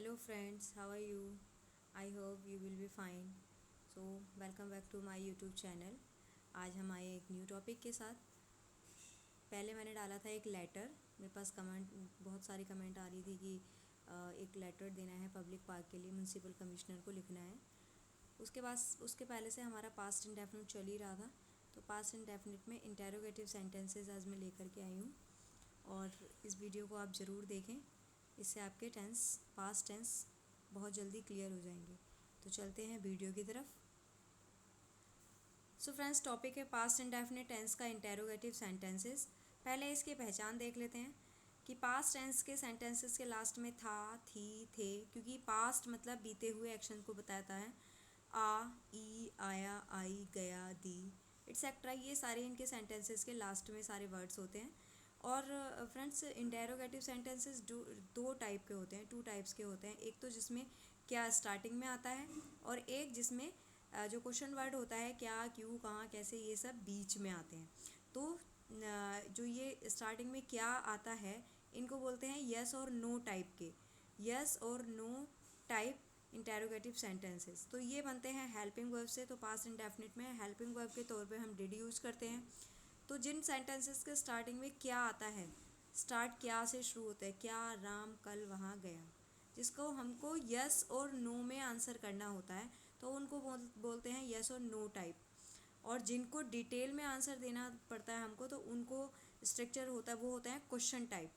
Hello friends, how are you? I hope you will be fine. So welcome back to my YouTube channel. आज हम आए एक new topic के साथ। पहले मैंने डाला था एक लेटर। मेरे पास कमेंट बहुत सारी कमेंट आ रही थी कि एक लेटर देना है पब्लिक पार्क के लिए, म्यूनसिपल कमिश्नर को लिखना है। उसके पहले से हमारा पास्ट इंडेफिनिट चल ही रहा था। तो पास्ट इंडेफिनिट में इंटेरोगेटिव सेंटेंसेस आज मैं लेकर के आई हूँ और इस वीडियो को आप ज़रूर देखें। इससे आपके पास्ट टेंस बहुत जल्दी क्लियर हो जाएंगे। तो चलते हैं वीडियो की तरफ। सो फ्रेंड्स, टॉपिक है पास्ट इंडेफिनिट टेंस का इंटेरोगेटिव सेंटेंसेस। पहले इसकी पहचान देख लेते हैं कि पास्ट टेंस के सेंटेंसेस के लास्ट में था, थी, थे, क्योंकि पास्ट मतलब बीते हुए एक्शन को बताता है। आ, ई, आया, आई, गया, दी, एटसेट्रा, ये सारे इनके सेंटेंसेस के लास्ट में सारे वर्ड्स होते हैं। और फ्रेंड्स, इंटेरोगेटिव सेंटेंसेस दो टाइप के होते हैं, टू टाइप्स के होते हैं। एक तो जिसमें क्या स्टार्टिंग में आता है और एक जिसमें जो क्वेश्चन वर्ड होता है क्या, क्यों, कहाँ, कैसे, ये सब बीच में आते हैं। तो जो ये स्टार्टिंग में क्या आता है इनको बोलते हैं यस और नो टाइप के, यस और नो टाइप इंटेरोगेटिव सेंटेंसेस। तो ये बनते हैं हेल्पिंग वर्ब से। तो पास्ट इंडेफिनिट में हेल्पिंग वर्ब के तौर पे हम डिड यूज़ करते हैं। तो जिन सेंटेंसेस के स्टार्टिंग में क्या आता है, स्टार्ट क्या से शुरू होता है, क्या राम कल वहाँ गया, जिसको हमको यस और नो में आंसर करना होता है, तो उनको बोलते हैं यस और नो टाइप। और जिनको डिटेल में आंसर देना पड़ता है हमको, तो उनको स्ट्रक्चर होता है, वो होता है क्वेश्चन टाइप।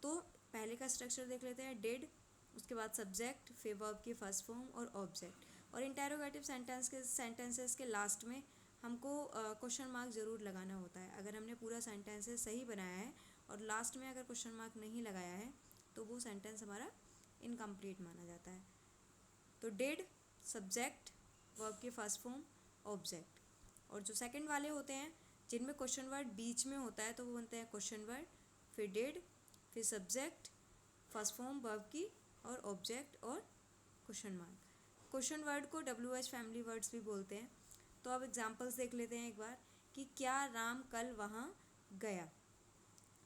तो पहले का स्ट्रक्चर देख लेते हैं। डिड, उसके बाद सब्जेक्ट, फिर वर्ब की फर्स्ट फॉर्म और ऑब्जेक्ट। और इंटेरोगेटिव सेंटेंसेस के लास्ट में हमको क्वेश्चन मार्क ज़रूर लगाना होता है। अगर हमने पूरा सेंटेंसेस सही बनाया है और लास्ट में अगर क्वेश्चन मार्क नहीं लगाया है तो वो सेंटेंस हमारा इनकम्प्लीट माना जाता है। तो डिड, सब्जेक्ट, वर्ब की फर्स्ट फॉर्म, ऑब्जेक्ट। और जो सेकंड वाले होते हैं जिनमें क्वेश्चन वर्ड बीच में होता है, तो वो बनते हैं क्वेश्चन वर्ड, फिर डिड, फिर सब्जेक्ट, फर्स्ट फॉर्म वर्ब की और ऑब्जेक्ट और क्वेश्चन मार्क। क्वेश्चन वर्ड को WH फैमिली वर्ड्स भी बोलते हैं। तो अब एग्जांपल्स देख लेते हैं एक बार कि क्या राम कल वहाँ गया।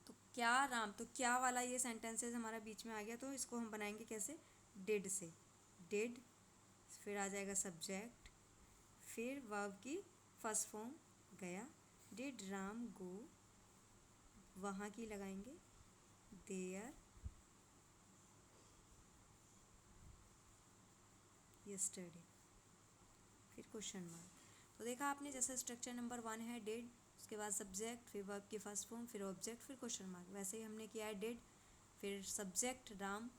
तो क्या राम, तो क्या वाला ये सेंटेंसेस हमारा बीच में आ गया, तो इसको हम बनाएंगे कैसे, डिड से। डिड, फिर आ जाएगा सब्जेक्ट, फिर वर्ब की फर्स्ट फॉर्म गया, डिड राम गो, वहाँ की लगाएंगे देयर यस्टरडे, फिर क्वेश्चन मार्क। तो देखा आपने, जैसे स्ट्रक्चर नंबर 1 है डिड, उसके बाद सब्जेक्ट, फिर वर्ब की फर्स्ट फॉर्म, फिर ऑब्जेक्ट, फिर क्वेश्चन मार्क। वैसे ही हमने किया है डिड, फिर सब्जेक्ट राम,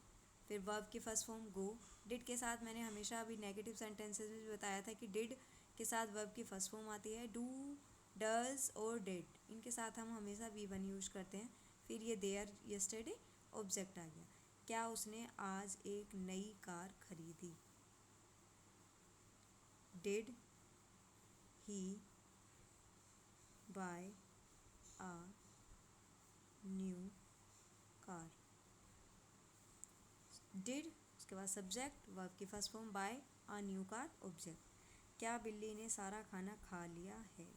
फिर वर्ब की फर्स्ट फॉर्म गो। डिड के साथ मैंने हमेशा अभी नेगेटिव सेंटेंसेस में भी बताया था कि डिड के साथ वर्ब की फर्स्ट फॉर्म आती है, डू, डज और डिड, इनके साथ हम हमेशा V1 यूज करते हैं। फिर ये देयर यस्टरडे, ऑब्जेक्ट आ गया। क्या उसने आज एक नई कार खरीदी। Did he buy a new car. Did, उसके बाद सब्जेक्ट, वर्ब की first form buy, a new car, object. क्या बिल्ली ने सारा खाना खा लिया है।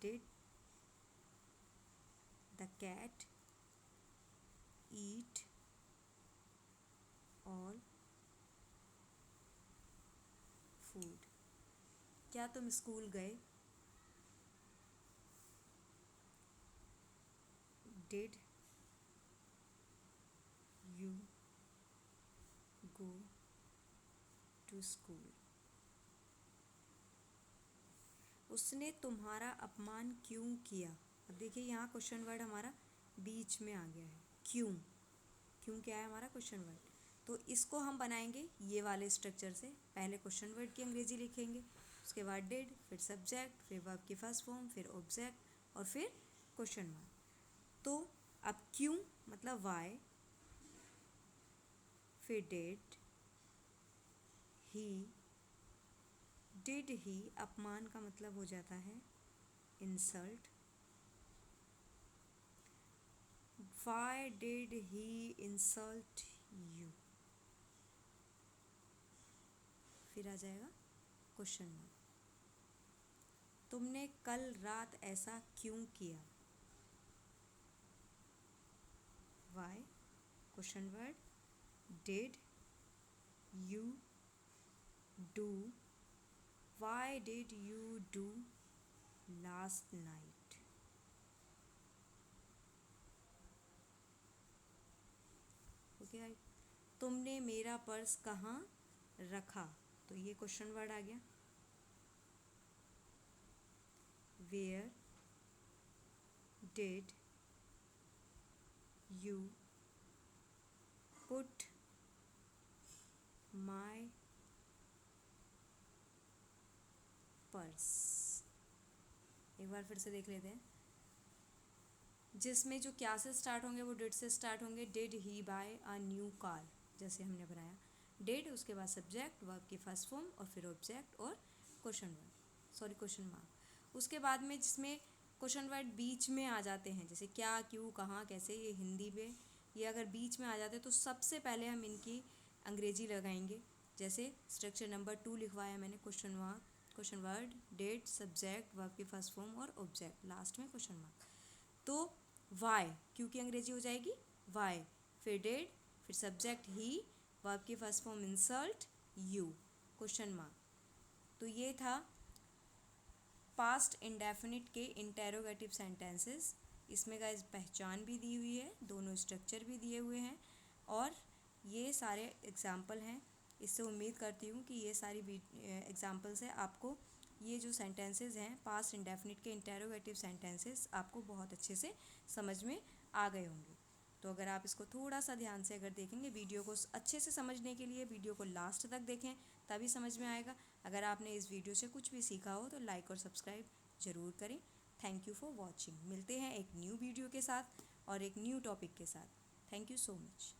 Did the cat eat all food. क्या तुम स्कूल गए। Did you go to school. उसने तुम्हारा अपमान क्यों किया। अब देखिए यहाँ क्वेश्चन वर्ड हमारा बीच में आ गया है, क्यों। क्यों क्या है हमारा क्वेश्चन वर्ड। तो इसको हम बनाएंगे ये वाले स्ट्रक्चर से। पहले क्वेश्चन वर्ड की अंग्रेजी लिखेंगे, उसके बाद डिड, फिर सब्जेक्ट, फिर वर्ब की फर्स्ट फॉर्म, फिर ऑब्जेक्ट और फिर क्वेश्चन मार्क। तो अब क्यों मतलब वाई, फिर डिड ही, डिड ही अपमान का मतलब हो जाता है insult. Why did he insult you, फिर आ जाएगा क्वेश्चन मार्क। तुमने कल रात ऐसा क्यों किया। Why, question word, did you do, why did you do last night. Okay right. तुमने मेरा पर्स कहाँ रखा, तो ये क्वेश्चन वर्ड आ गया। Where did you put my purse. एक बार फिर से देख लेते हैं, जिसमें जो क्या से स्टार्ट होंगे वो डिड से स्टार्ट होंगे। Did he buy a new car, जैसे हमने बनाया डिड, उसके बाद सब्जेक्ट, वर्ब की फर्स्ट फॉर्म और फिर ऑब्जेक्ट और क्वेश्चन मार्क। उसके बाद में जिसमें क्वेश्चन वर्ड बीच में आ जाते हैं, जैसे क्या, क्यों, कहाँ, कैसे, ये हिंदी में ये अगर बीच में आ जाते हैं तो सबसे पहले हम इनकी अंग्रेजी लगाएंगे। जैसे स्ट्रक्चर नंबर 2 लिखवाया मैंने, question word, did, subject, verb की फर्स्ट फॉर्म और ऑब्जेक्ट, लास्ट में क्वेश्चन मार्क। तो वाई, क्यों की अंग्रेजी हो जाएगी वाई, फिर डिड, फिर सब्जेक्ट ही, वर्ब की first form insult, you, question mark. तो ये था पास्ट इंडेफिनिट के इंटेरोगेटिव सेंटेंसेस। इसमें गाइस पहचान भी दी हुई है, दोनों स्ट्रक्चर भी दिए हुए हैं और ये सारे एग्जाम्पल हैं। इससे उम्मीद करती हूँ कि ये सारी एग्जाम्पल से आपको ये जो सेंटेंसेस हैं पास्ट इंडेफिनिट के इंटेरोगेटिव सेंटेंसेस आपको बहुत अच्छे से समझ में आ गए होंगे। तो अगर आप इसको थोड़ा सा ध्यान से अगर देखेंगे, वीडियो को अच्छे से समझने के लिए वीडियो को लास्ट तक देखें, तभी समझ में आएगा। अगर आपने इस वीडियो से कुछ भी सीखा हो तो लाइक और सब्सक्राइब ज़रूर करें। Thank you for watching. मिलते हैं एक न्यू वीडियो के साथ और एक न्यू टॉपिक के साथ। Thank you so much.